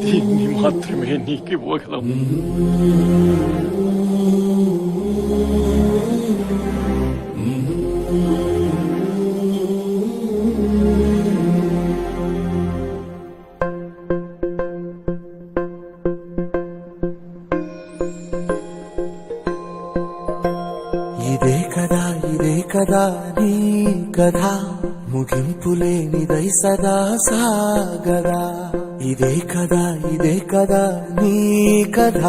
దీన్ని మాత్రమే నీకివ్వగలం. ఇదే కదా నీ కథ, ముగింపులేనిదై సదా సాగదా. ఇదే కదా నీ కథ,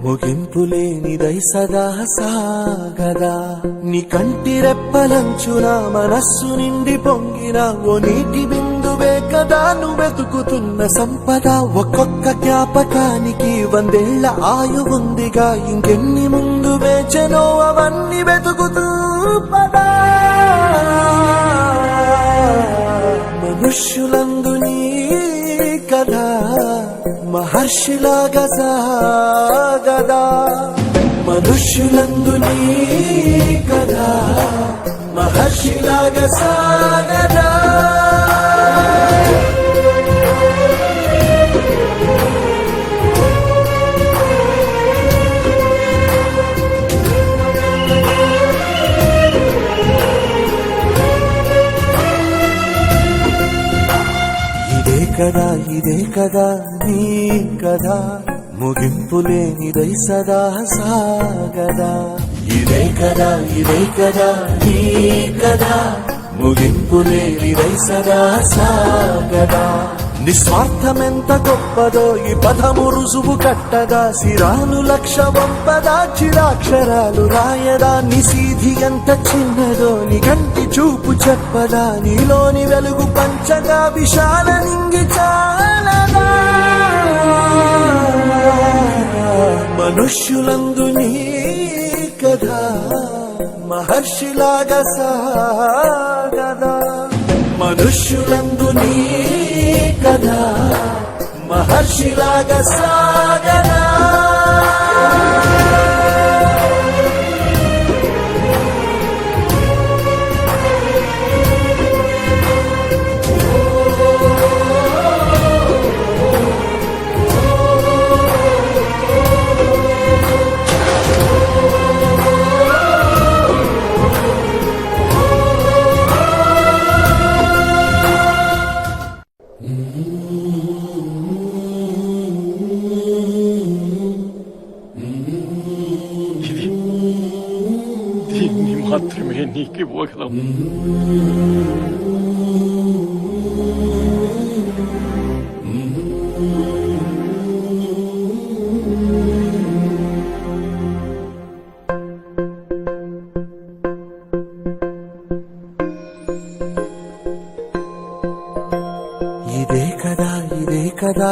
ముగింపులేనిదై సదా సాగదా. నీ కంటి రెప్పలంచున మనస్సు నిండి పొంగిన ఓ నీటి బిందువే కదా నువ్వెతుకుతున్న సంపద. ఒక్కొక్క జ్ఞాపకానికి 100 ఏళ్ల ఆయువుందిగా, ఇంకెన్ని ముందు వేచనో అవన్నీ వెతుకుతూ పదా. మనుష్యులందు నీ కథ మహర్షిలాగా సాగదా. మనుష్యులందు నీ కథ మహర్షిలాగా సాగదా. ఇదే కదా నీ కథ, ముగింపులేనిదై సదా సాగదా. ఇదే కదా నీ కథ, ముగింపులేనిదై సదా సాగదా. నిస్వార్థమెంత గొప్పదో ఈ పదము రుజువు కట్టదా. సిరాలు లక్ష వంపదా, చిరాక్షరాలు రాయదా. నిశీధి ఎంత చిన్నదో నీ కంటి చూపు చెప్పదా. నీలోని వెలుగు పంచగా విశాల నింగి చాలదా. మనుష్యులందు నీ కథ మహర్షిలాగా సాగదా. మనుష్యులందు నీ కథ మహర్షిలాగా సాగదా. దీన్ని మాత్రమే నీకివ్వగలం. ఇదే కదా